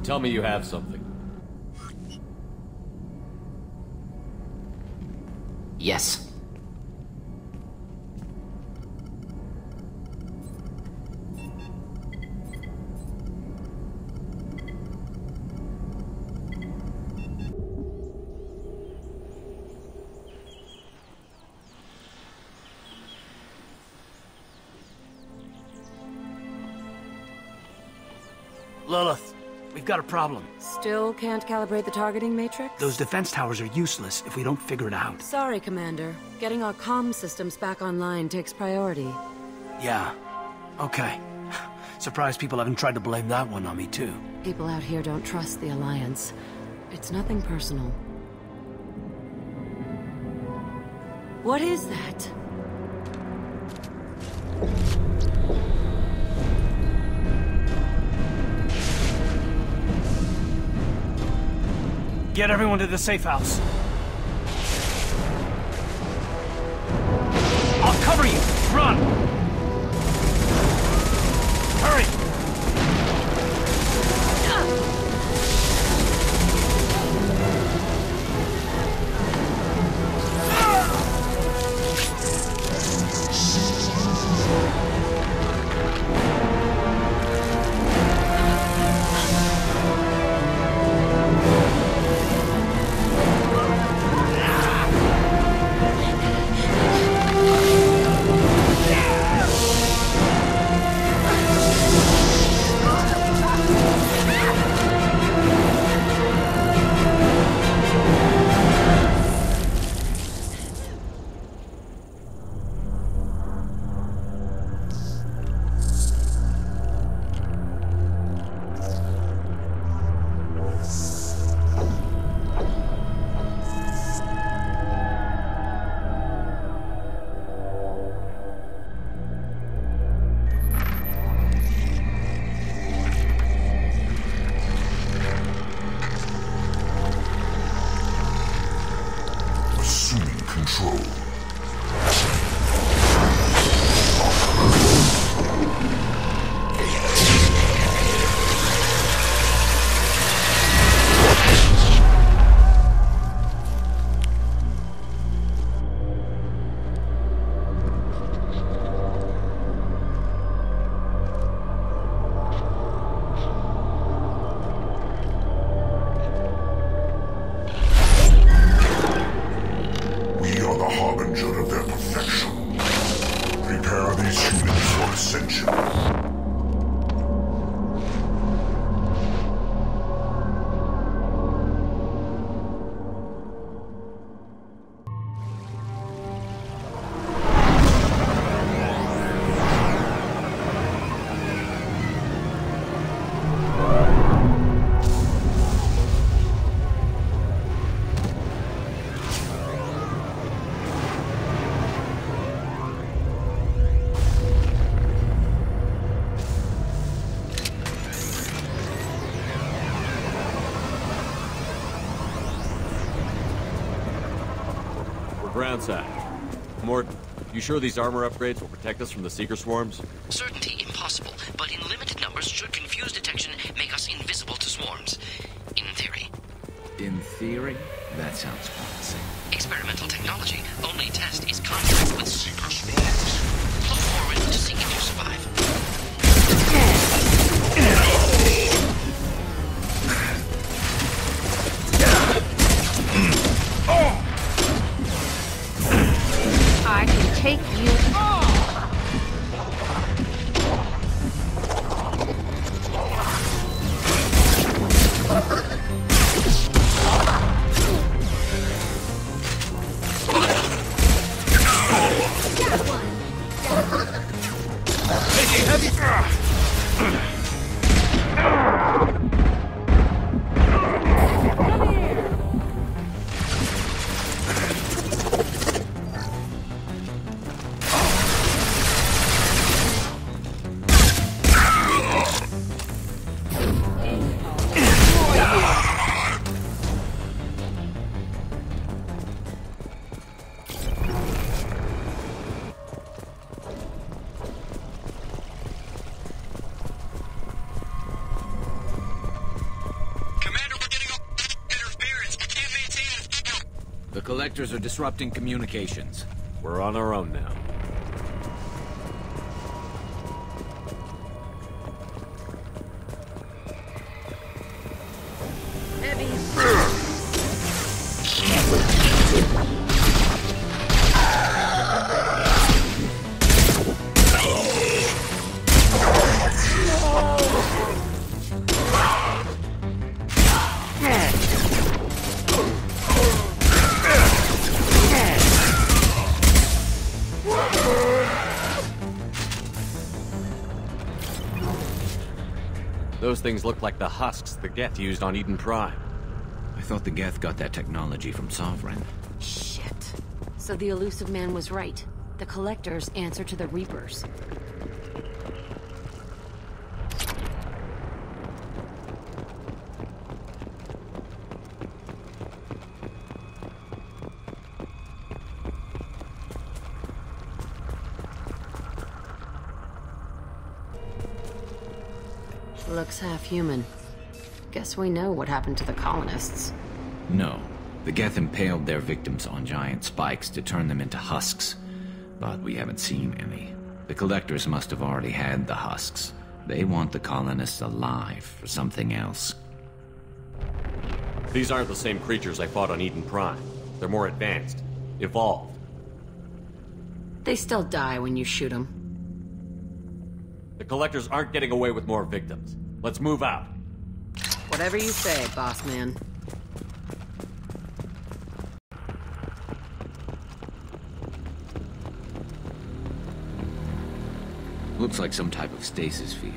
Tell me you have something. Yes. Lilith, we've got a problem. Still can't calibrate the targeting matrix? Those defense towers are useless if we don't figure it out. Sorry, Commander. Getting our comm systems back online takes priority. Yeah. Okay. Surprised people haven't tried to blame that one on me, too. People out here don't trust the Alliance. It's nothing personal. What is that? Get everyone to the safe house. I'll cover you! Run! Hurry! Outside. Morton, you sure these armor upgrades will protect us from the Seeker swarms? Certainty impossible, but in limited numbers should confuse detection, make us invisible to swarms. In theory. In theory? That sounds promising. Experimental technology. Only test is contact with Seeker swarms. Look forward to seeing if you survive. I can take you on. Collectors are disrupting communications. We're on our own now. Those things look like the husks the Geth used on Eden Prime. I thought the Geth got that technology from Sovereign. Shit. So the Illusive Man was right. The Collectors answer to the Reapers. Looks half human. Guess we know what happened to the colonists. No. The Geth impaled their victims on giant spikes to turn them into husks. But we haven't seen any. The Collectors must have already had the husks. They want the colonists alive for something else. These aren't the same creatures I fought on Eden Prime. They're more advanced. Evolved. They still die when you shoot them. The Collectors aren't getting away with more victims. Let's move out. Whatever you say, boss man. Looks like some type of stasis field.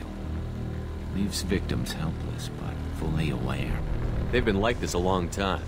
Leaves victims helpless, but fully aware. They've been like this a long time.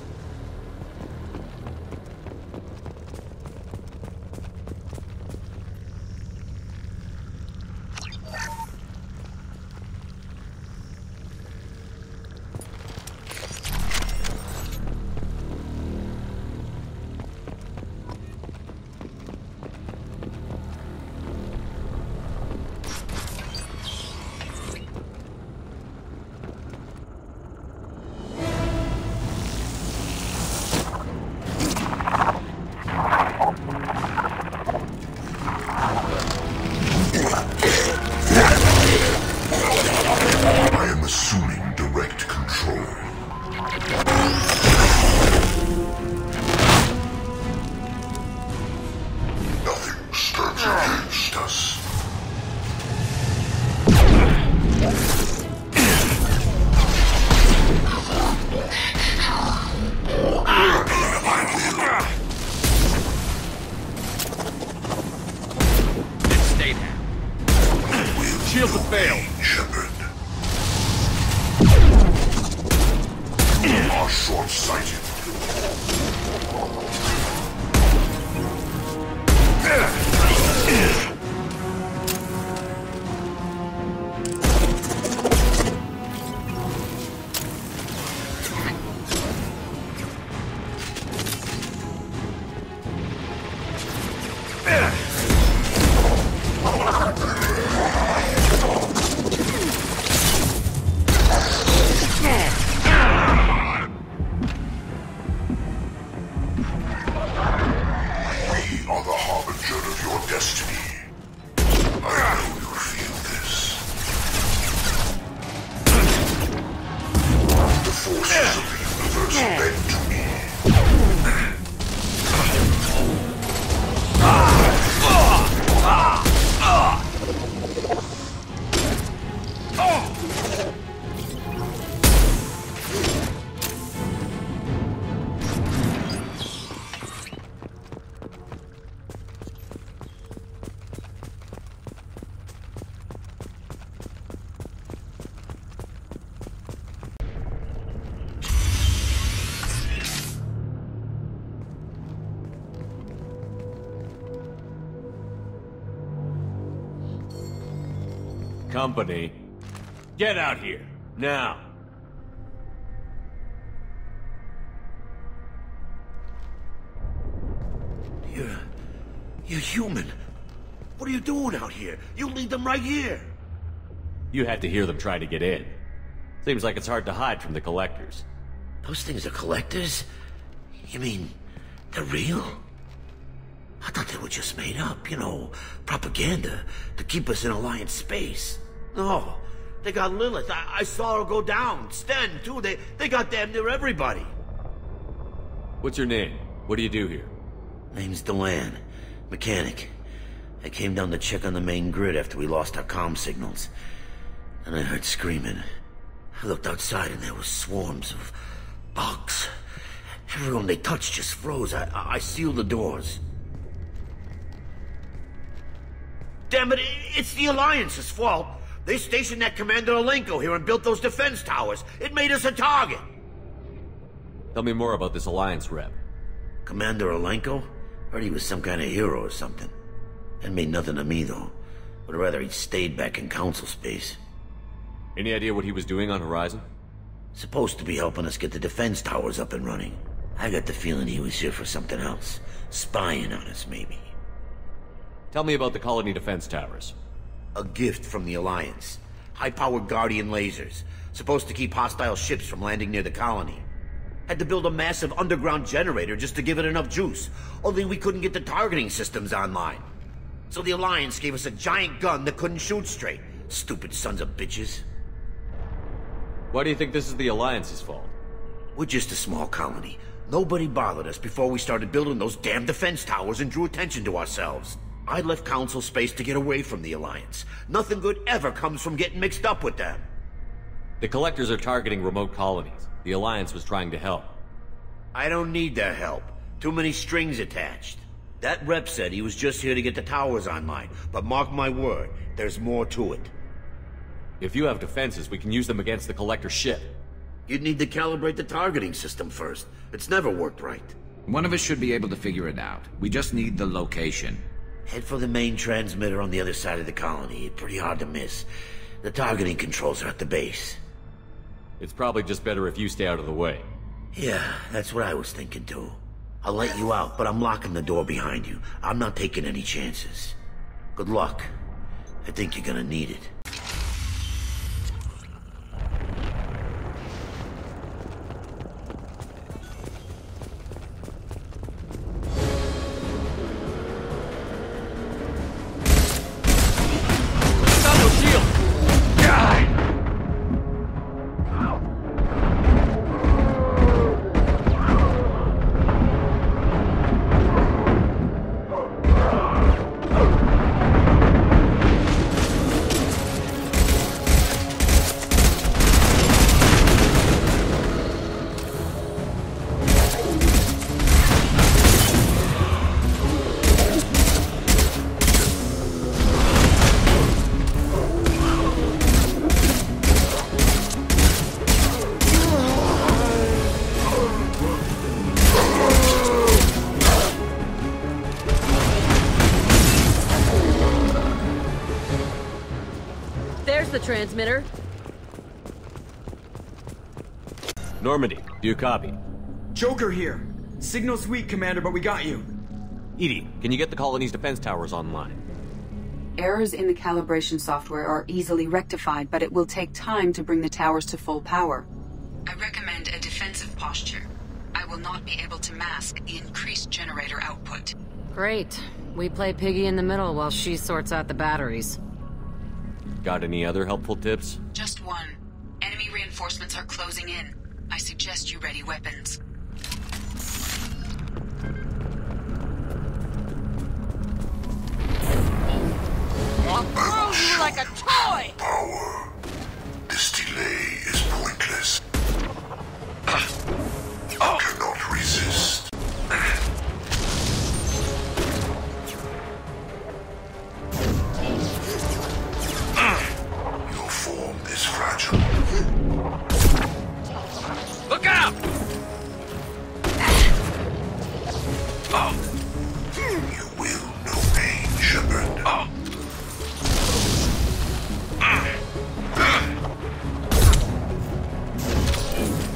Shields have failed. Shepard. You are short-sighted. Company, get out here, now! You're human. What are you doing out here? You lead them right here. You had to hear them try to get in. Seems like it's hard to hide from the Collectors. Those things are collectors? You mean They're real? I thought they were just made up, you know, propaganda to keep us in Alliance space. No, they got Lilith. I saw her go down. Sten, too. They got damn near everybody. What's your name? What do you do here? Name's Delan. Mechanic. I came down to check on the main grid after we lost our comm signals. And I heard screaming. I looked outside and there were swarms of bugs. Everyone they touched just froze. I sealed the doors. Damn it, it's the Alliance's fault. They stationed that Commander Alenko here and built those defense towers. It made us a target. Tell me more about this Alliance rep. Commander Alenko? Heard he was some kind of hero or something. That made nothing to me, though. Would rather he'd stayed back in Council space. Any idea what he was doing on Horizon? Supposed to be helping us get the defense towers up and running. I got the feeling he was here for something else. Spying on us, maybe. Tell me about the colony defense towers. A gift from the Alliance. High-powered Guardian lasers. Supposed to keep hostile ships from landing near the colony. Had to build a massive underground generator just to give it enough juice. Only we couldn't get the targeting systems online. So the Alliance gave us a giant gun that couldn't shoot straight. Stupid sons of bitches. Why do you think this is the Alliance's fault? We're just a small colony. Nobody bothered us before we started building those damn defense towers and drew attention to ourselves. I left Council space to get away from the Alliance. Nothing good ever comes from getting mixed up with them. The Collectors are targeting remote colonies. The Alliance was trying to help. I don't need their help. Too many strings attached. That rep said he was just here to get the towers online, but mark my word, there's more to it. If you have defenses, we can use them against the Collector ship. You'd need to calibrate the targeting system first. It's never worked right. One of us should be able to figure it out. We just need the location. Head for the main transmitter on the other side of the colony. Pretty hard to miss. The targeting controls are at the base. It's probably just better if you stay out of the way. Yeah, that's what I was thinking too. I'll let you out, but I'm locking the door behind you. I'm not taking any chances. Good luck. I think you're gonna need it. Transmitter. Normandy, do you copy? Joker here. Signal's weak, Commander, but we got you. Edie, can you get the colony's defense towers online? Errors in the calibration software are easily rectified, but it will take time to bring the towers to full power. I recommend a defensive posture. I will not be able to mask the increased generator output. Great. We play piggy in the middle while she sorts out the batteries. Got any other helpful tips? Just one. Enemy reinforcements are closing in. I suggest you ready weapons. I'll throw you like a toy! Power. This delay is pointless. You cannot resist. Your form is fragile. Look out! You will know pain, Shepard.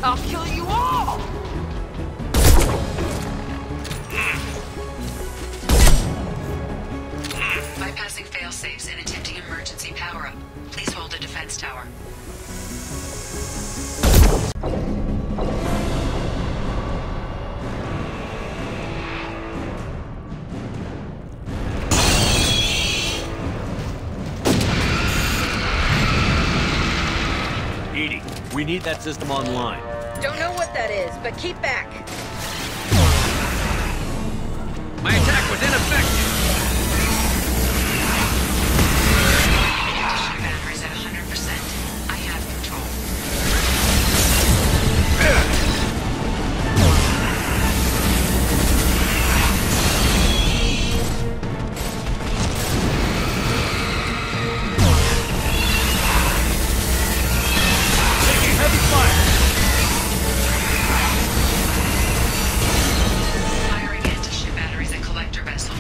I'll kill you all! Bypassing fail-safes and attempting emergency power-up. Please hold a defense tower. We need that system online. Don't know what that is, but keep back. My attack was ineffective. Batteries at 100%. I have control. Taking heavy fire. Firing anti-ship batteries at collector vessel.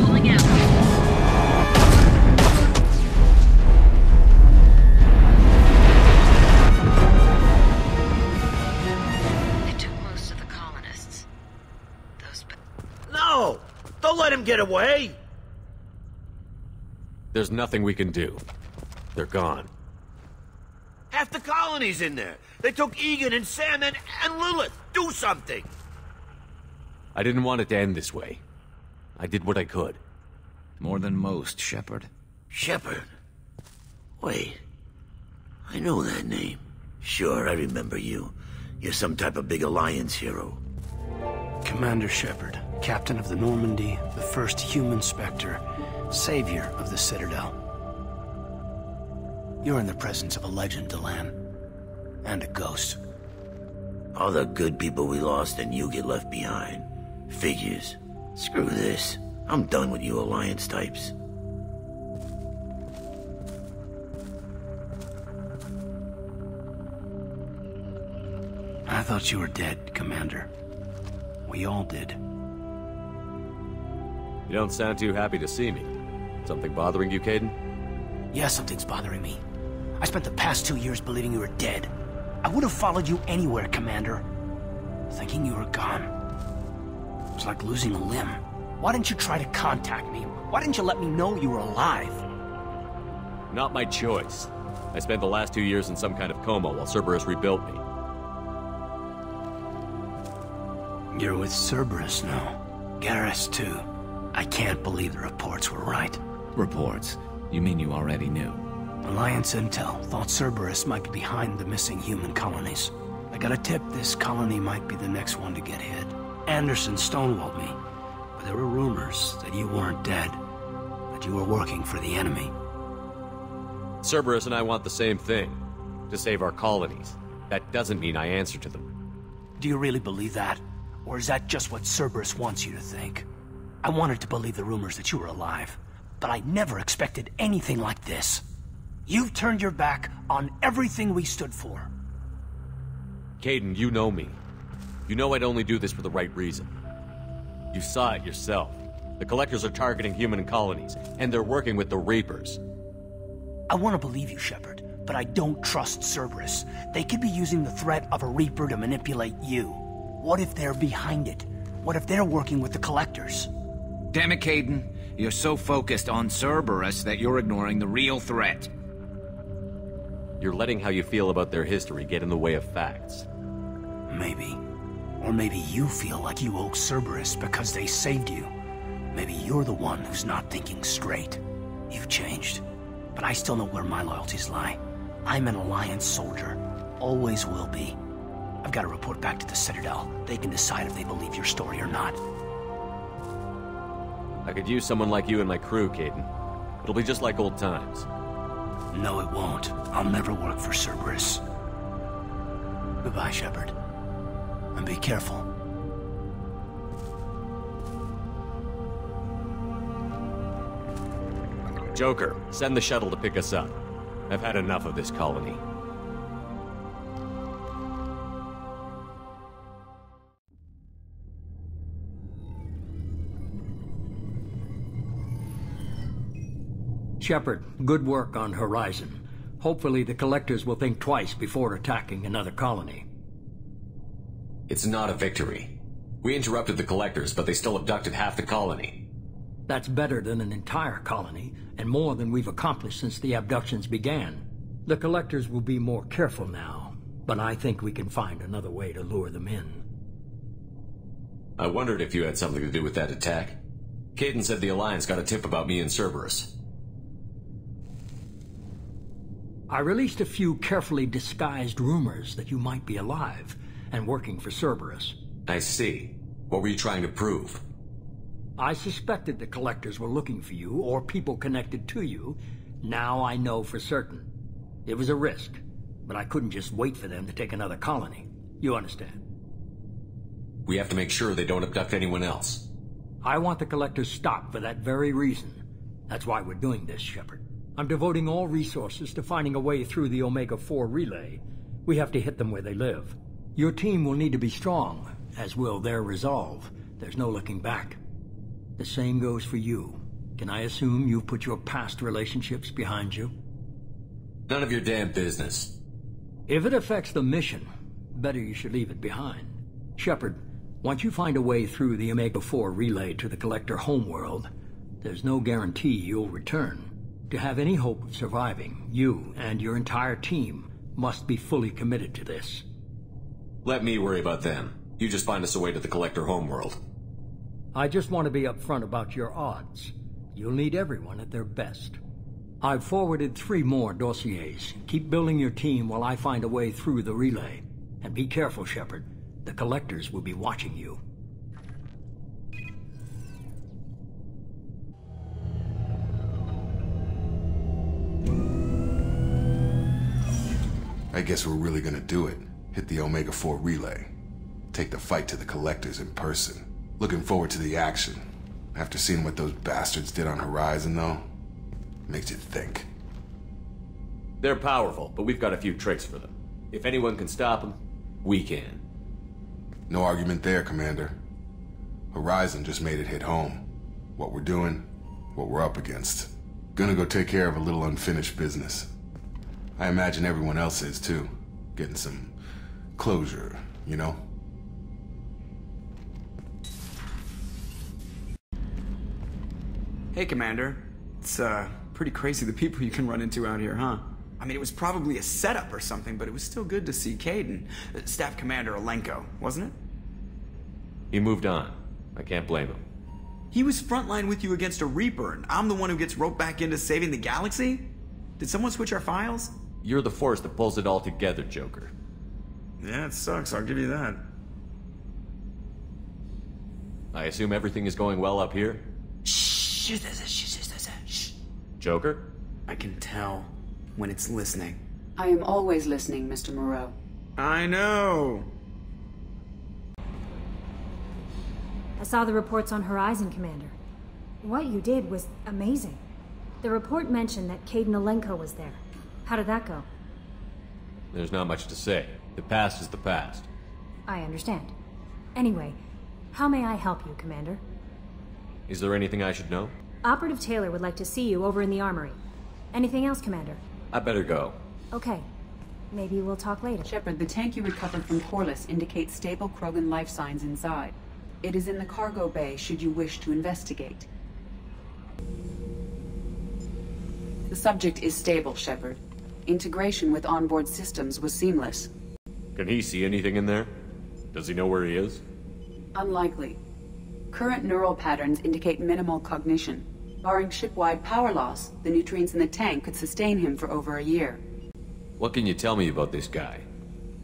Pulling out. They took most of the colonists. Those... No! Don't let him get away! There's nothing we can do. They're gone. Half the colony's in there. They took Egan and Sam and Lilith. Do something! I didn't want it to end this way. I did what I could. More than most, Shepard. Shepard? Wait. I know that name. Sure, I remember you. You're some type of big Alliance hero. Commander Shepard, captain of the Normandy, the first human Spectre, savior of the Citadel. You're in the presence of a legend, Delan. And a ghost. All the good people we lost and you get left behind. Figures. Screw this. I'm done with you Alliance types. I thought you were dead, Commander. We all did. You don't sound too happy to see me. Something bothering you, Kaiden? Yeah, something's bothering me. I spent the past 2 years believing you were dead. I would have followed you anywhere, Commander. Thinking you were gone. It was like losing a limb. Why didn't you try to contact me? Why didn't you let me know you were alive? Not my choice. I spent the last 2 years in some kind of coma while Cerberus rebuilt me. You're with Cerberus now. Garrus, too. I can't believe the reports were right. Reports? You mean you already knew? Alliance intel thought Cerberus might be behind the missing human colonies. I got a tip this colony might be the next one to get hit. Anderson stonewalled me, but there were rumors that you weren't dead, that you were working for the enemy. Cerberus and I want the same thing. To save our colonies. That doesn't mean I answer to them. Do you really believe that? Or is that just what Cerberus wants you to think? I wanted to believe the rumors that you were alive, but I never expected anything like this. You've turned your back on everything we stood for. Kaiden, you know me. You know I'd only do this for the right reason. You saw it yourself. The Collectors are targeting human colonies, and they're working with the Reapers. I want to believe you, Shepard, but I don't trust Cerberus. They could be using the threat of a Reaper to manipulate you. What if they're behind it? What if they're working with the Collectors? Damn it, Kaiden. You're so focused on Cerberus that you're ignoring the real threat. You're letting how you feel about their history get in the way of facts. Maybe. Or maybe you feel like you owe Cerberus because they saved you. Maybe you're the one who's not thinking straight. You've changed. But I still know where my loyalties lie. I'm an Alliance soldier. Always will be. I've got to report back to the Citadel. They can decide if they believe your story or not. I could use someone like you in my crew, Kaiden. It'll be just like old times. No, it won't. I'll never work for Cerberus. Goodbye, Shepard. And be careful. Joker, send the shuttle to pick us up. I've had enough of this colony. Shepard, good work on Horizon. Hopefully the Collectors will think twice before attacking another colony. It's not a victory. We interrupted the Collectors, but they still abducted half the colony. That's better than an entire colony, and more than we've accomplished since the abductions began. The Collectors will be more careful now, but I think we can find another way to lure them in. I wondered if you had something to do with that attack. Kaiden said the Alliance got a tip about me and Cerberus. I released a few carefully disguised rumors that you might be alive and working for Cerberus. I see. What were you trying to prove? I suspected the Collectors were looking for you, or people connected to you. Now I know for certain. It was a risk, but I couldn't just wait for them to take another colony. You understand? We have to make sure they don't abduct anyone else. I want the Collectors stopped for that very reason. That's why we're doing this, Shepard. I'm devoting all resources to finding a way through the Omega-4 relay. We have to hit them where they live. Your team will need to be strong, as will their resolve. There's no looking back. The same goes for you. Can I assume you've put your past relationships behind you? None of your damn business. If it affects the mission, better you should leave it behind. Shepard, once you find a way through the Omega-4 relay to the Collector homeworld, there's no guarantee you'll return. To have any hope of surviving, you and your entire team must be fully committed to this. Let me worry about them. You just find us a way to the Collector homeworld. I just want to be upfront about your odds. You'll need everyone at their best. I've forwarded 3 more dossiers. Keep building your team while I find a way through the relay. And be careful, Shepard. The Collectors will be watching you. I guess we're really gonna do it. Hit the Omega-4 relay. Take the fight to the Collectors in person. Looking forward to the action. After seeing what those bastards did on Horizon, though, makes you think. They're powerful, but we've got a few tricks for them. If anyone can stop them, we can. No argument there, Commander. Horizon just made it hit home. What we're doing, what we're up against. Gonna go take care of a little unfinished business. I imagine everyone else is, too. Getting some closure, you know? Hey, Commander. It's, pretty crazy the people you can run into out here, huh? I mean, it was probably a setup or something, but it was still good to see Kaiden. Staff Commander Alenko, wasn't it? He moved on. I can't blame him. He was frontline with you against a Reaper, and I'm the one who gets roped back into saving the galaxy? Did someone switch our files? You're the force that pulls it all together, Joker. Yeah, it sucks, I'll give you that. I assume everything is going well up here? Shh. Joker? I can tell when it's listening. I am always listening, Mr. Moreau. I know! I saw the reports on Horizon, Commander. What you did was amazing. The report mentioned that Kaiden Alenko was there. How did that go? There's not much to say. The past is the past. I understand. Anyway, how may I help you, Commander? Is there anything I should know? Operative Taylor would like to see you over in the armory. Anything else, Commander? I better go. Okay. Maybe we'll talk later. Shepard, the tank you recovered from Corliss indicates stable Krogan life signs inside. It is in the cargo bay should you wish to investigate. The subject is stable, Shepard. Integration with onboard systems was seamless. Can he see anything in there? Does he know where he is? Unlikely. Current neural patterns indicate minimal cognition. Barring ship-wide power loss, the nutrients in the tank could sustain him for over a year. What can you tell me about this guy?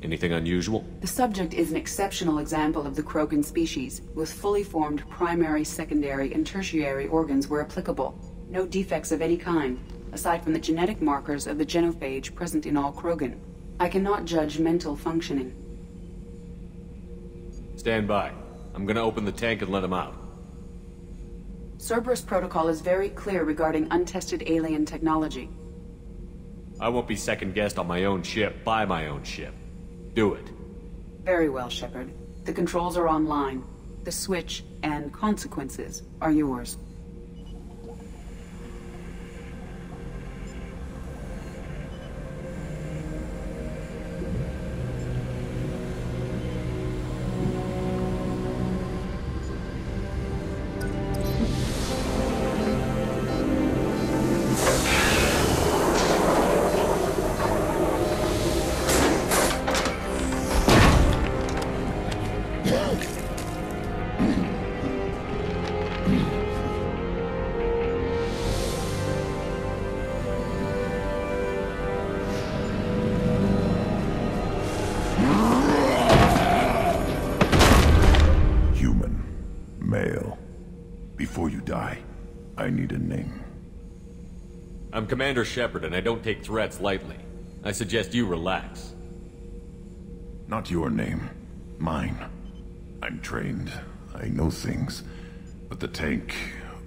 Anything unusual? The subject is an exceptional example of the Krogan species, with fully formed primary, secondary, and tertiary organs where applicable. No defects of any kind, aside from the genetic markers of the genophage present in all Krogan. I cannot judge mental functioning. Stand by. I'm gonna open the tank and let him out. Cerberus protocol is very clear regarding untested alien technology. I won't be second-guessed on my own ship, by my own ship. Do it. Very well, Shepard. The controls are online. The switch and consequences are yours. Before you die, I need a name. I'm Commander Shepard, and I don't take threats lightly. I suggest you relax. Not your name. Mine. I'm trained. I know things. But the tank,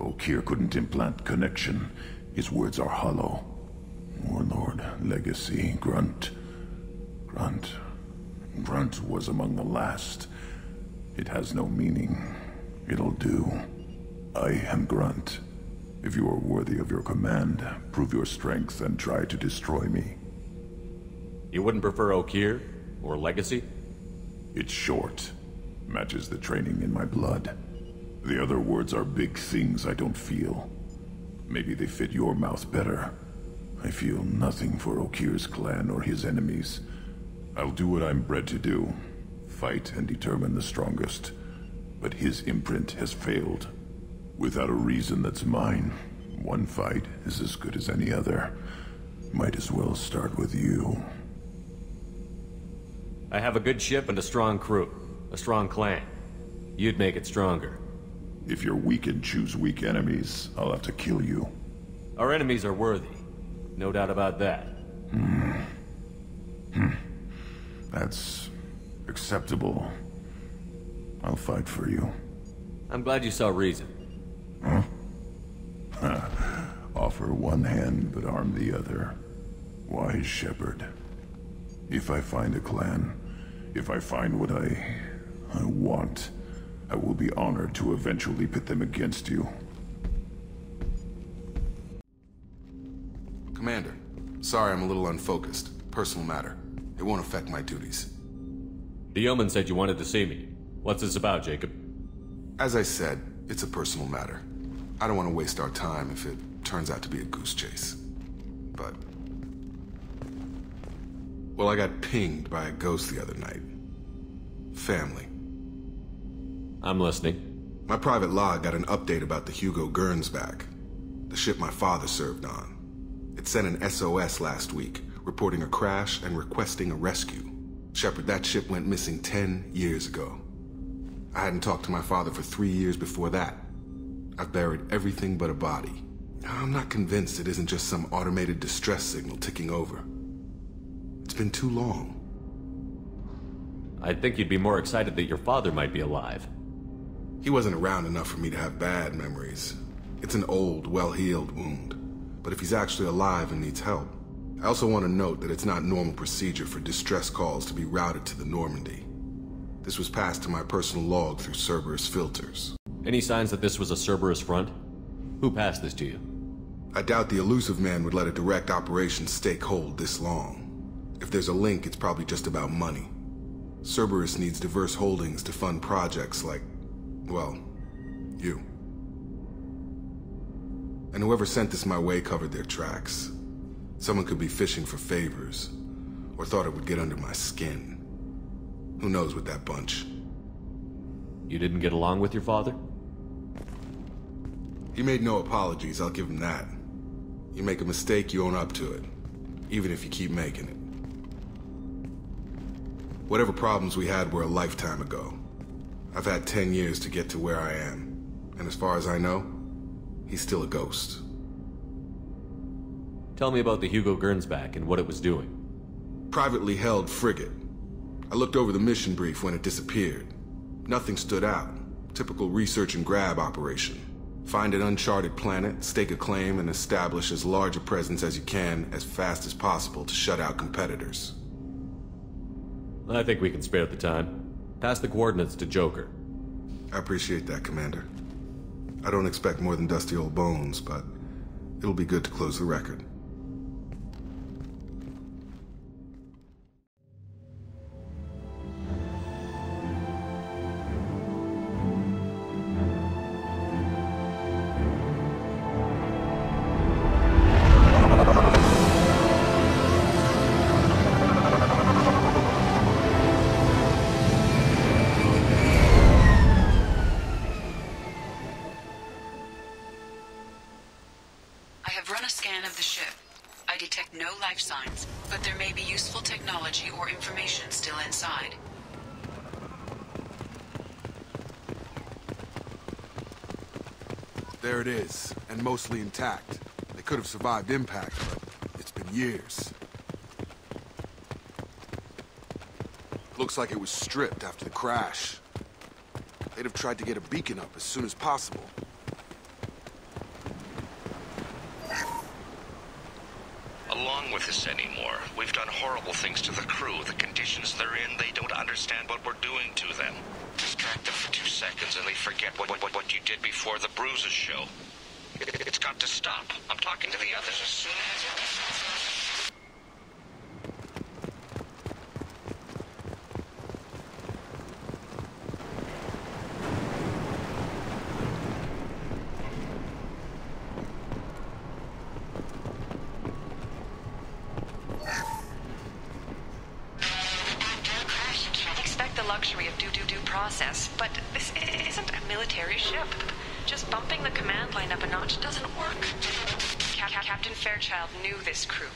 Okeer couldn't implant connection. His words are hollow. Warlord, Legacy, Grunt. Grunt was among the last. It has no meaning. It'll do. I am Grunt. If you are worthy of your command, prove your strength and try to destroy me. You wouldn't prefer Okeer? Or Legacy? It's short. Matches the training in my blood. The other words are big things I don't feel. Maybe they fit your mouth better. I feel nothing for Okeer's clan or his enemies. I'll do what I'm bred to do. Fight and determine the strongest. But his imprint has failed. Without a reason that's mine, one fight is as good as any other. Might as well start with you. I have a good ship and a strong crew. A strong clan. You'd make it stronger. If you're weak and choose weak enemies, I'll have to kill you. Our enemies are worthy. No doubt about that. That's acceptable. I'll fight for you. I'm glad you saw reason. Huh? Offer one hand, but arm the other. Wise Shepard. If I find a clan, if I find what I want, I will be honored to eventually pit them against you. Commander, sorry I'm a little unfocused. Personal matter. It won't affect my duties. The Yeoman said you wanted to see me. What's this about, Jacob? As I said, it's a personal matter. I don't want to waste our time if it turns out to be a goose chase. But... well, I got pinged by a ghost the other night. Family. I'm listening. My private log got an update about the Hugo Gernsback, the ship my father served on. It sent an SOS last week, reporting a crash and requesting a rescue. Shepard, that ship went missing 10 years ago. I hadn't talked to my father for 3 years before that. I've buried everything but a body. I'm not convinced it isn't just some automated distress signal ticking over. It's been too long. I'd think you'd be more excited that your father might be alive. He wasn't around enough for me to have bad memories. It's an old, well-healed wound. But if he's actually alive and needs help, I also want to note that it's not normal procedure for distress calls to be routed to the Normandy. This was passed to my personal log through Cerberus filters. Any signs that this was a Cerberus front? Who passed this to you? I doubt the Illusive Man would let a direct operation stake hold this long. If there's a link, it's probably just about money. Cerberus needs diverse holdings to fund projects like, well, you. And whoever sent this my way covered their tracks. Someone could be fishing for favors, or thought it would get under my skin. Who knows with that bunch? You didn't get along with your father? He made no apologies, I'll give him that. You make a mistake, you own up to it. Even if you keep making it. Whatever problems we had were a lifetime ago. I've had 10 years to get to where I am. And as far as I know, he's still a ghost. Tell me about the Hugo Gernsback and what it was doing. Privately held frigate. I looked over the mission brief when it disappeared. Nothing stood out. Typical research and grab operation. Find an uncharted planet, stake a claim, and establish as large a presence as you can as fast as possible to shut out competitors. I think we can spare the time. Pass the coordinates to Joker. I appreciate that, Commander. I don't expect more than dusty old bones, but it'll be good to close the record. Signs, but there may be useful technology or information still inside. There it is, and mostly intact. They could have survived impact, but it's been years. Looks like it was stripped after the crash. They'd have tried to get a beacon up as soon as possible. Along with this anymore. We've done horrible things to the crew. The conditions they're in, they don't understand what we're doing to them. Distract them for 2 seconds and they forget what you did before the bruises show. It's got to stop. I'm talking to the others as soon as... luxury of due process, but this isn't a military ship. Just bumping the command line up a notch doesn't work. Captain Fairchild knew this crew.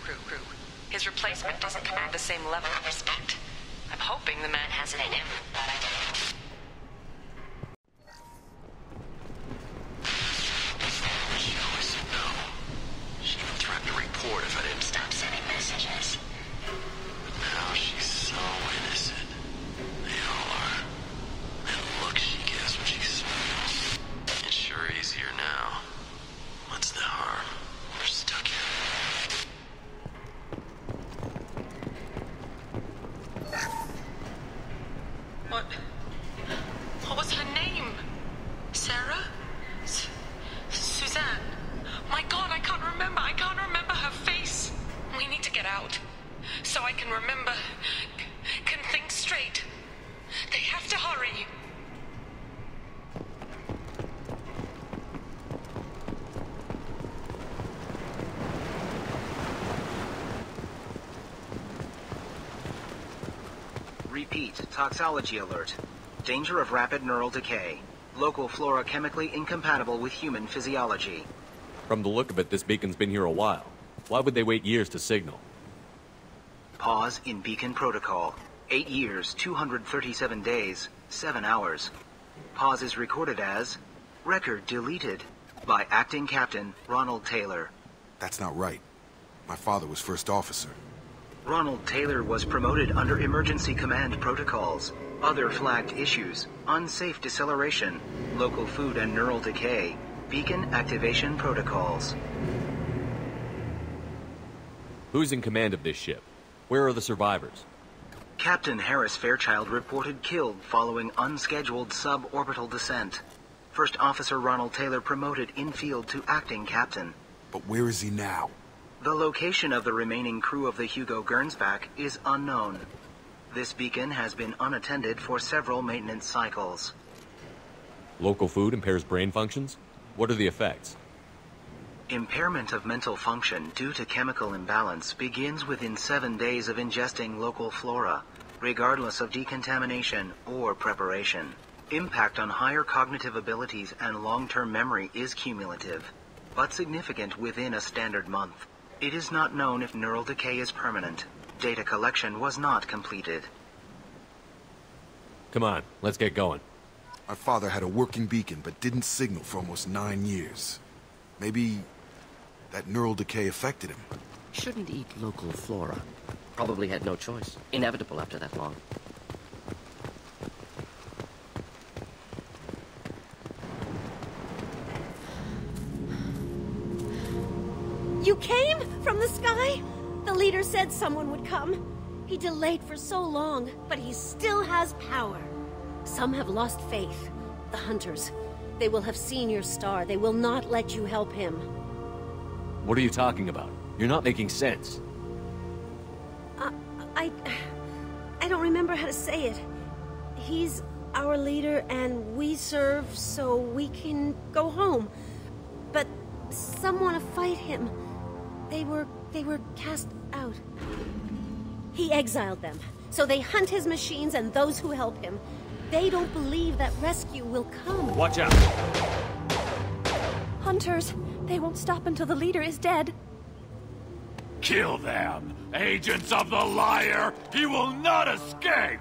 His replacement doesn't command the same level of respect. I'm hoping the man has it in him. She always said no. She even threatened to report if I didn't stop sending messages. But now she's so innocent. They all are. That look she gives when she smiles. It's sure easier now. What's the harm? We're stuck here. What was her name? Sarah? Suzanne? My God, I can't remember. I can't remember her face. We need to get out. So I can remember. Can think straight. They have to hurry. Repeat, toxology alert. Danger of rapid neural decay. Local flora chemically incompatible with human physiology. From the look of it, this beacon's been here a while. Why would they wait years to signal? Pause in beacon protocol. 8 years, 237 days, 7 hours. Pause is recorded as record deleted by Acting Captain Ronald Taylor. That's not right. My father was first officer. Ronald Taylor was promoted under emergency command protocols. Other flagged issues: unsafe deceleration, local food and neural decay, beacon activation protocols. Who's in command of this ship? Where are the survivors? Captain Harris Fairchild reported killed following unscheduled suborbital descent. First Officer Ronald Taylor promoted in-field to acting captain. But where is he now? The location of the remaining crew of the Hugo Gernsback is unknown. This beacon has been unattended for several maintenance cycles. Local food impairs brain functions? What are the effects? Impairment of mental function due to chemical imbalance begins within 7 days of ingesting local flora, regardless of decontamination or preparation. Impact on higher cognitive abilities and long-term memory is cumulative, but significant within a standard month. It is not known if neural decay is permanent. Data collection was not completed. Come on, let's get going. My father had a working beacon, but didn't signal for almost 9 years. Maybe that neural decay affected him. Shouldn't eat local flora. Probably had no choice. Inevitable after that long. You came from the sky? The leader said someone would come. He delayed for so long, but he still has power. Some have lost faith. The hunters. They will have seen your star. They will not let you help him. What are you talking about? You're not making sense. I don't remember how to say it. He's our leader and we serve so we can go home. But some want to fight him. They were cast out. He exiled them, so they hunt his machines and those who help him. They don't believe that rescue will come. Watch out! Hunters, they won't stop until the leader is dead. Kill them! Agents of the liar! He will not escape!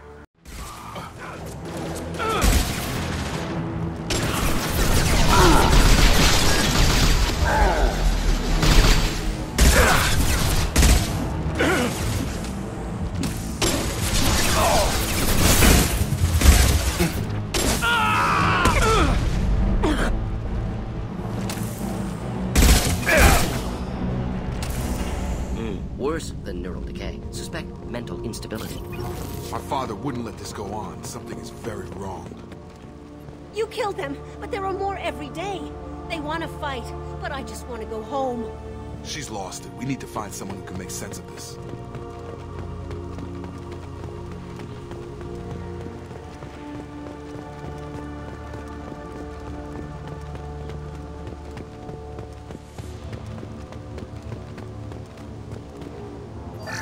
mental instability. My father wouldn't let this go on. Something is very wrong. You killed them, but there are more every day. They want to fight, but I just want to go home. She's lost it. We need to find someone who can make sense of this.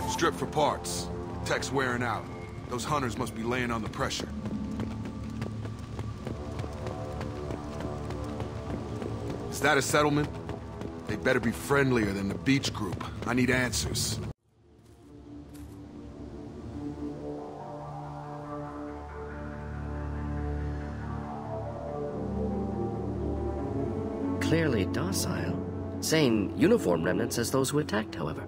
Strip for parts. Tech's wearing out. Those hunters must be laying on the pressure. Is that a settlement? They better be friendlier than the beach group. I need answers. Clearly docile. Same uniform remnants as those who attacked, however.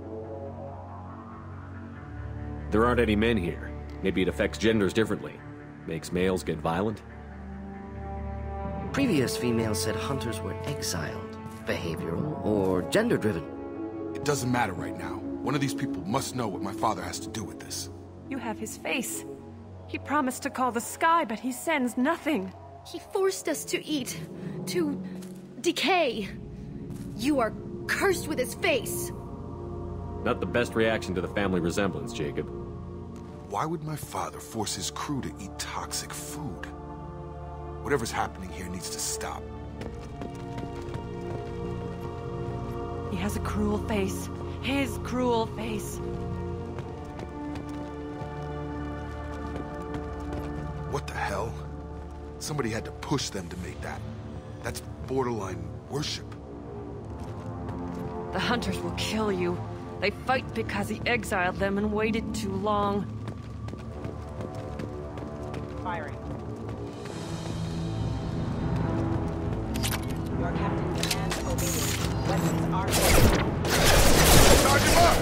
There aren't any men here. Maybe it affects genders differently. Makes males get violent? Previous females said hunters were exiled, behavioral, or gender-driven. It doesn't matter right now. One of these people must know what my father has to do with this. You have his face. He promised to call the sky, but he sends nothing. He forced us to eat, to decay. You are cursed with his face. Not the best reaction to the family resemblance, Jacob. Why would my father force his crew to eat toxic food? Whatever's happening here needs to stop. He has a cruel face. His cruel face. What the hell? Somebody had to push them to make that. That's borderline worship. The hunters will kill you. They fight because he exiled them and waited too long. Firing. Your captain demands obedience. Weapons are ready. Charge him up!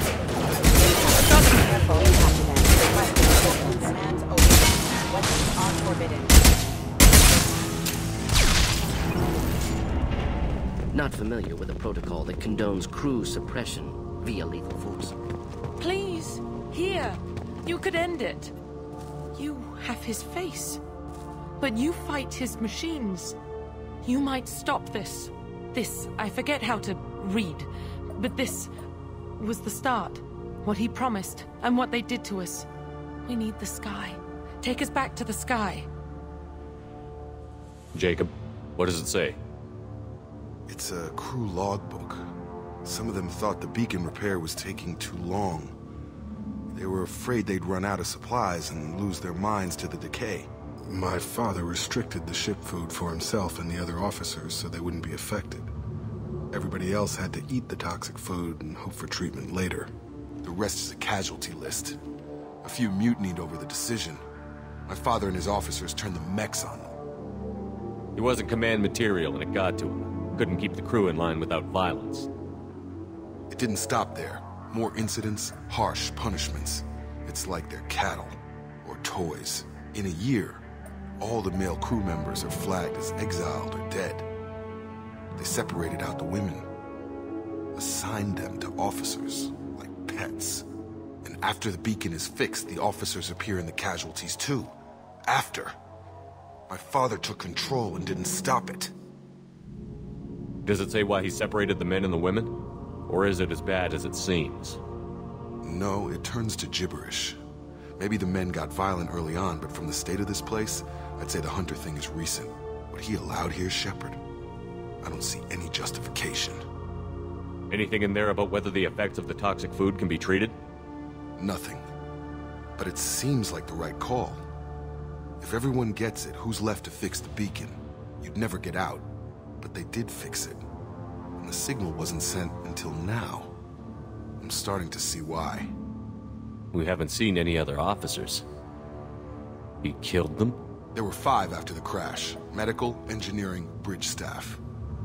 Careful, Captain. Demands obedience. Weapons are forbidden. Not familiar with a protocol that condones crew suppression via lethal force. Please, here. You could end it. You have his face. But you fight his machines. You might stop this. This, I forget how to read. But this was the start. What he promised, and what they did to us. We need the sky. Take us back to the sky. Jacob, what does it say? It's a crew logbook. Some of them thought the beacon repair was taking too long. They were afraid they'd run out of supplies and lose their minds to the decay. My father restricted the ship food for himself and the other officers so they wouldn't be affected. Everybody else had to eat the toxic food and hope for treatment later. The rest is a casualty list. A few mutinied over the decision. My father and his officers turned the mechs on them. He wasn't command material and it got to him. Couldn't keep the crew in line without violence. It didn't stop there. More incidents, harsh punishments. It's like they're cattle or toys. In a year, all the male crew members are flagged as exiled or dead. They separated out the women, assigned them to officers like pets. And after the beacon is fixed, the officers appear in the casualties too. After. My father took control and didn't stop it. Does it say why he separated the men and the women? Or is it as bad as it seems? No, it turns to gibberish. Maybe the men got violent early on, but from the state of this place, I'd say the hunter thing is recent. What he allowed here, Shepard? I don't see any justification. Anything in there about whether the effects of the toxic food can be treated? Nothing. But it seems like the right call. If everyone gets it, who's left to fix the beacon? You'd never get out. But they did fix it. And the signal wasn't sent until now. I'm starting to see why. We haven't seen any other officers. He killed them? There were 5 after the crash. Medical, engineering, bridge staff.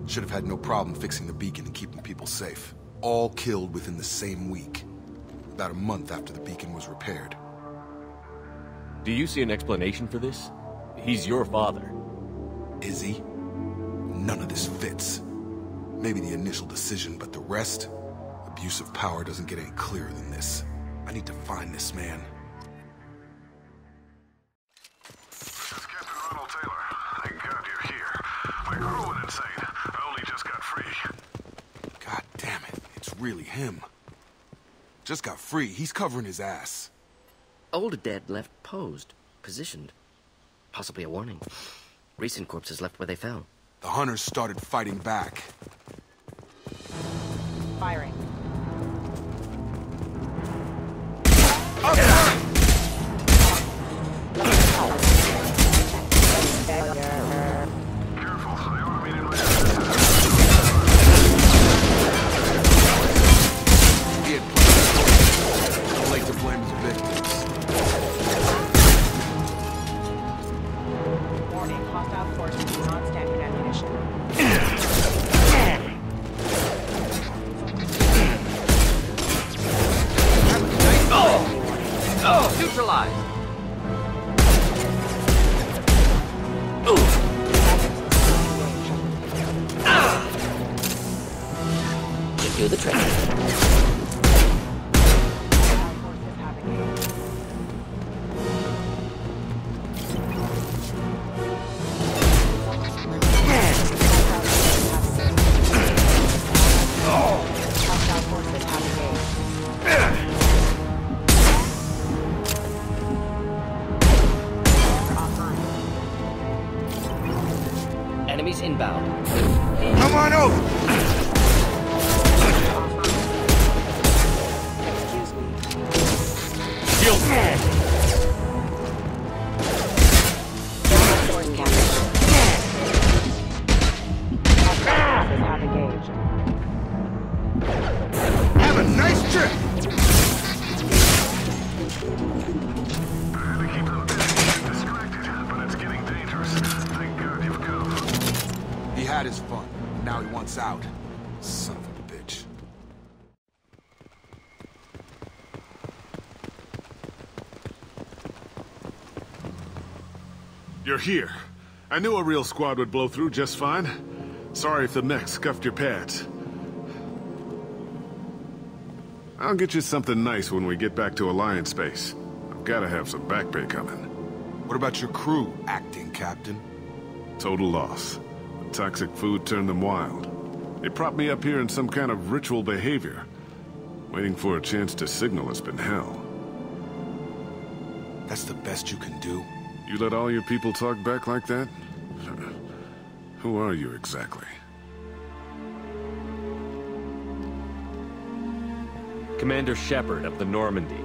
Should have had no problem fixing the beacon and keeping people safe. All killed within the same week. About a month after the beacon was repaired. Do you see an explanation for this? He's your father. Is he? None of this fits. Maybe the initial decision, but the rest? Abuse of power doesn't get any clearer than this. I need to find this man. This is Captain Ronald Taylor. Thank God you're here. My crew went insane. I only just got free. God damn it. It's really him. Just got free. He's covering his ass. Old dead left posed, positioned. Possibly a warning. Recent corpses left where they fell. The hunters started fighting back. Firing. Do the trick. Enemies inbound. Come on over! Have a nice trip! I had to keep them busy and distracted, but it's getting dangerous. Thank God you've come. He had his fun. Now he wants out. Son of a bitch. You're here. I knew a real squad would blow through just fine. Sorry if the mech scuffed your pads. I'll get you something nice when we get back to Alliance space. I've gotta have some back pay coming. What about your crew, acting captain? Total loss. The toxic food turned them wild. They propped me up here in some kind of ritual behavior. Waiting for a chance to signal has been hell. That's the best you can do? You let all your people talk back like that? Who are you exactly? Commander Shepard of the Normandy.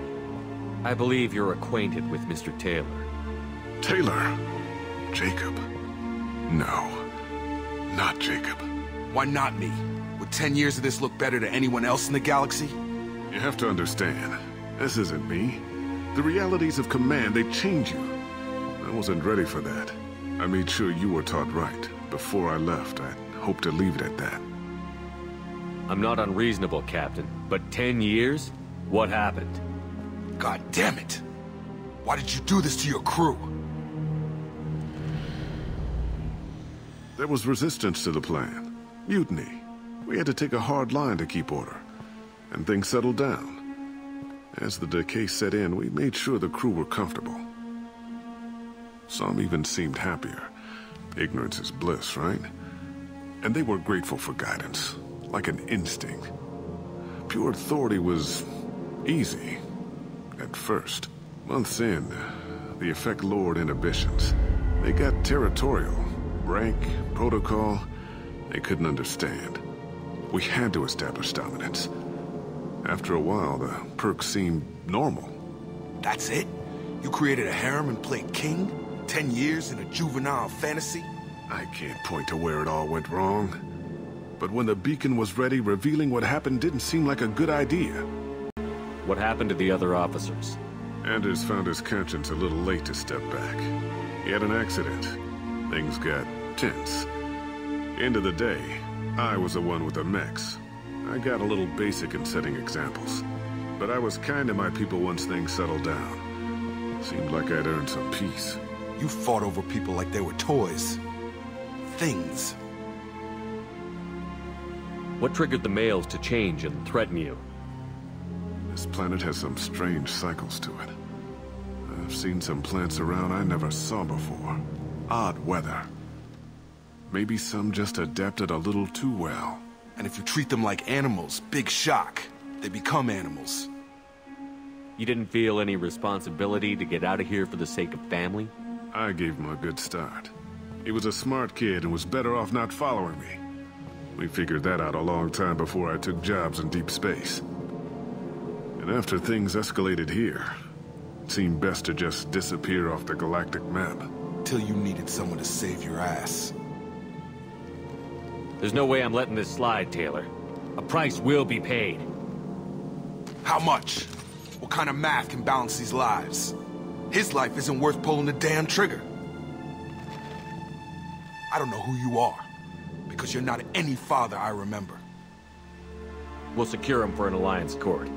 I believe you're acquainted with Mr. Taylor. Taylor? Jacob? No. Not Jacob. Why not me? Would 10 years of this look better to anyone else in the galaxy? You have to understand, this isn't me. The realities of command, they change you. I wasn't ready for that. I made sure you were taught right. Before I left, I hoped to leave it at that. I'm not unreasonable, Captain, but 10 years? What happened? God damn it! Why did you do this to your crew? There was resistance to the plan. Mutiny. We had to take a hard line to keep order. And things settled down. As the decay set in, we made sure the crew were comfortable. Some even seemed happier. Ignorance is bliss, right? And they were grateful for guidance, like an instinct. Pure authority was easy, at first. Months in, the effect lowered inhibitions. They got territorial. Rank, protocol, they couldn't understand. We had to establish dominance. After a while, the perks seemed normal. That's it? You created a harem and played king? 10 years in a juvenile fantasy? I can't point to where it all went wrong. But when the beacon was ready, revealing what happened didn't seem like a good idea. What happened to the other officers? Anders found his conscience a little late to step back. He had an accident. Things got tense. End of the day, I was the one with the mechs. I got a little basic in setting examples. But I was kind to my people once things settled down. Seemed like I'd earned some peace. You fought over people like they were toys. Things. What triggered the males to change and threaten you? This planet has some strange cycles to it. I've seen some plants around I never saw before. Odd weather. Maybe some just adapted a little too well. And if you treat them like animals, big shock. They become animals. You didn't feel any responsibility to get out of here for the sake of family? I gave him a good start. He was a smart kid and was better off not following me. We figured that out a long time before I took jobs in deep space. And after things escalated here, it seemed best to just disappear off the galactic map. Till you needed someone to save your ass. There's no way I'm letting this slide, Taylor. A price will be paid. How much? What kind of math can balance these lives? His life isn't worth pulling the damn trigger. I don't know who you are, because you're not any father I remember. We'll secure him for an Alliance court.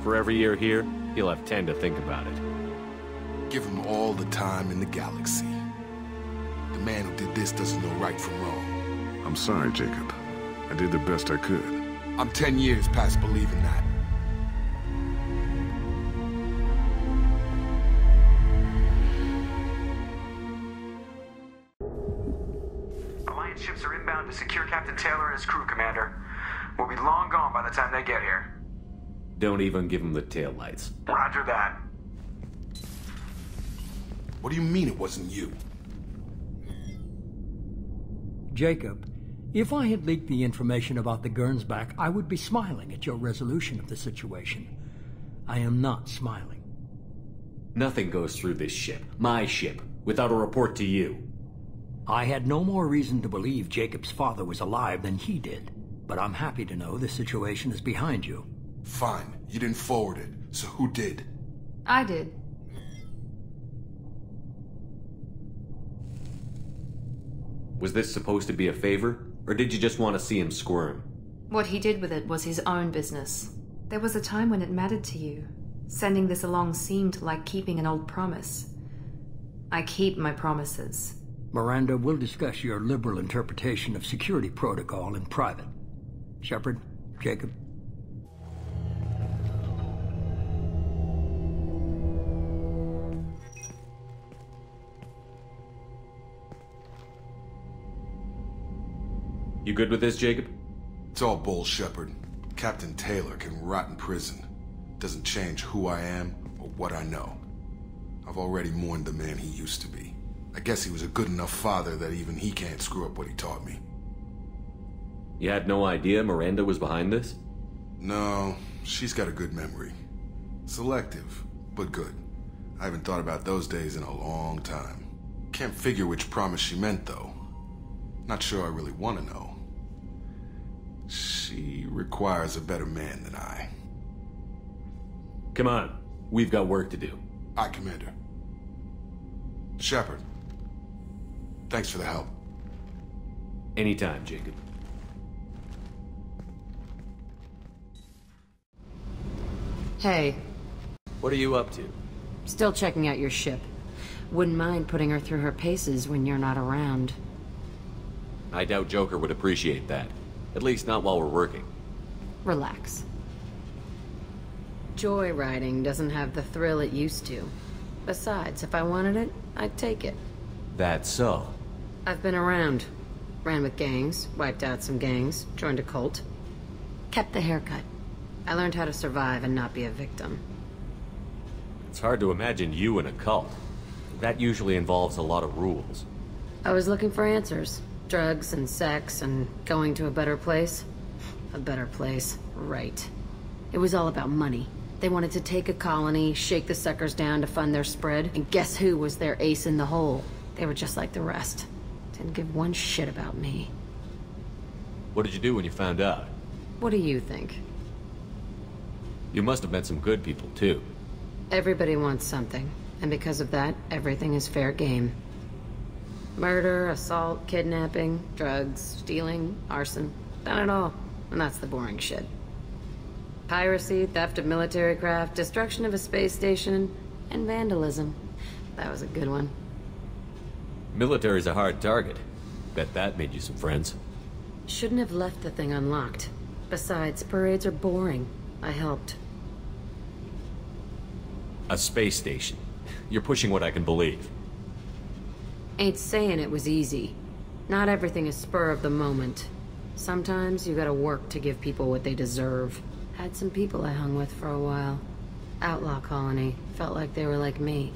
For every year here, he'll have 10 to think about it. Give him all the time in the galaxy. The man who did this doesn't know right from wrong. I'm sorry, Jacob. I did the best I could. I'm 10 years past believing that. Alliance ships are inbound to secure Captain Taylor and his crew, Commander. We'll be long gone by the time they get here. Don't even give him the taillights. Roger that. What do you mean it wasn't you? Jacob, if I had leaked the information about the Gernsback, I would be smiling at your resolution of the situation. I am not smiling. Nothing goes through this ship, my ship, without a report to you. I had no more reason to believe Jacob's father was alive than he did, but I'm happy to know the situation is behind you. Fine. You didn't forward it, so who did? I did. Was this supposed to be a favor, or did you just want to see him squirm? What he did with it was his own business. There was a time when it mattered to you. Sending this along seemed like keeping an old promise. I keep my promises. Miranda, we'll discuss your liberal interpretation of security protocol in private. Shepard, Jacob. You good with this, Jacob? It's all bull, Shepard. Captain Taylor can rot in prison. Doesn't change who I am or what I know. I've already mourned the man he used to be. I guess he was a good enough father that even he can't screw up what he taught me. You had no idea Miranda was behind this? No, she's got a good memory. Selective, but good. I haven't thought about those days in a long time. Can't figure which promise she meant, though. Not sure I really want to know. She requires a better man than I. Come on. We've got work to do. Aye, Commander. Shepard. Thanks for the help. Anytime, Jacob. Hey. What are you up to? Still checking out your ship. Wouldn't mind putting her through her paces when you're not around. I doubt Joker would appreciate that. At least not while we're working. Relax. Joyriding doesn't have the thrill it used to. Besides, if I wanted it, I'd take it. That's so. I've been around. Ran with gangs, wiped out some gangs, joined a cult. Kept the haircut. I learned how to survive and not be a victim. It's hard to imagine you in a cult. That usually involves a lot of rules. I was looking for answers. Drugs and sex and going to a better place. A better place, right. It was all about money. They wanted to take a colony, shake the suckers down to fund their spread, and guess who was their ace in the hole? They were just like the rest. Didn't give one shit about me. What did you do when you found out? What do you think? You must have met some good people, too. Everybody wants something, and because of that, everything is fair game. Murder, assault, kidnapping, drugs, stealing, arson. Done it all. And that's the boring shit. Piracy, theft of military craft, destruction of a space station, and vandalism. That was a good one. Military's a hard target. Bet that made you some friends. Shouldn't have left the thing unlocked. Besides, parades are boring. I helped. A space station. You're pushing what I can believe. Ain't saying it was easy. Not everything is spur of the moment. Sometimes you gotta work to give people what they deserve. Had some people I hung with for a while. Outlaw colony. Felt like they were like me.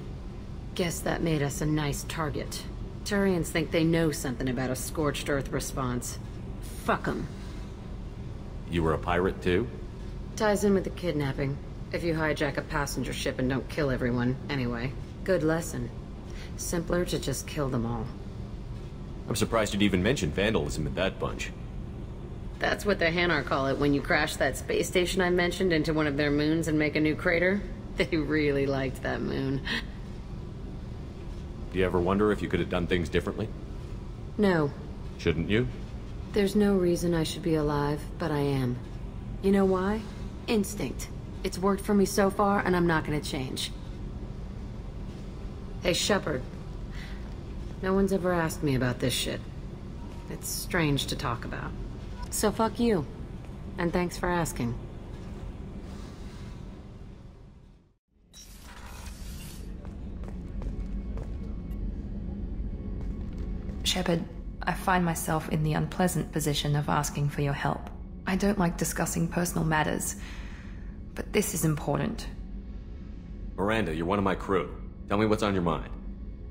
Guess that made us a nice target. Turians think they know something about a scorched earth response. Fuck 'em. You were a pirate too? Ties in with the kidnapping. If you hijack a passenger ship and don't kill everyone, anyway. Good lesson. Simpler to just kill them all. I'm surprised you'd even mention vandalism in that bunch. That's what the Hanar call it when you crash that space station I mentioned into one of their moons and make a new crater. They really liked that moon. Do you ever wonder if you could have done things differently? No. Shouldn't you? There's no reason I should be alive, but I am. You know why? Instinct. It's worked for me so far, and I'm not gonna change. Hey, Shepard. No one's ever asked me about this shit. It's strange to talk about. So fuck you. And thanks for asking. Shepard, I find myself in the unpleasant position of asking for your help. I don't like discussing personal matters, but this is important. Miranda, you're one of my crew. Tell me what's on your mind.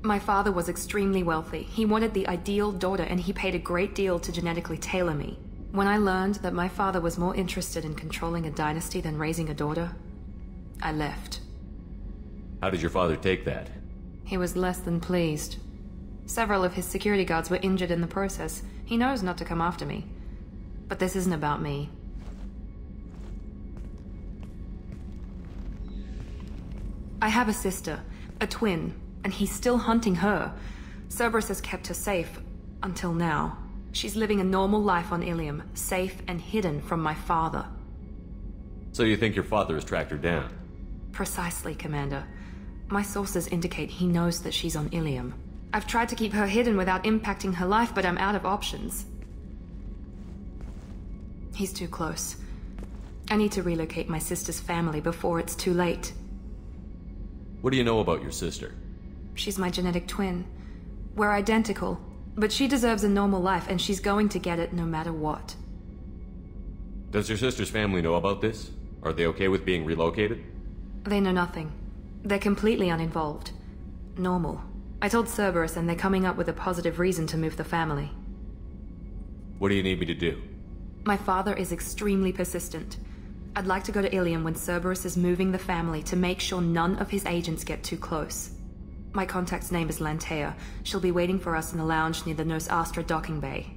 My father was extremely wealthy. He wanted the ideal daughter, and he paid a great deal to genetically tailor me. When I learned that my father was more interested in controlling a dynasty than raising a daughter, I left. How did your father take that? He was less than pleased. Several of his security guards were injured in the process. He knows not to come after me. But this isn't about me. I have a sister, a twin, and he's still hunting her. Cerberus has kept her safe, until now. She's living a normal life on Ilium, safe and hidden from my father. So you think your father has tracked her down? Precisely, Commander. My sources indicate he knows that she's on Ilium. I've tried to keep her hidden without impacting her life, but I'm out of options. He's too close. I need to relocate my sister's family before it's too late. What do you know about your sister? She's my genetic twin. We're identical, but she deserves a normal life, and she's going to get it no matter what. Does your sister's family know about this? Are they okay with being relocated? They know nothing. They're completely uninvolved. Normal. I told Cerberus, and they're coming up with a positive reason to move the family. What do you need me to do? My father is extremely persistent. I'd like to go to Ilium when Cerberus is moving the family to make sure none of his agents get too close. My contact's name is Lantea. She'll be waiting for us in the lounge near the Nos Astra docking bay.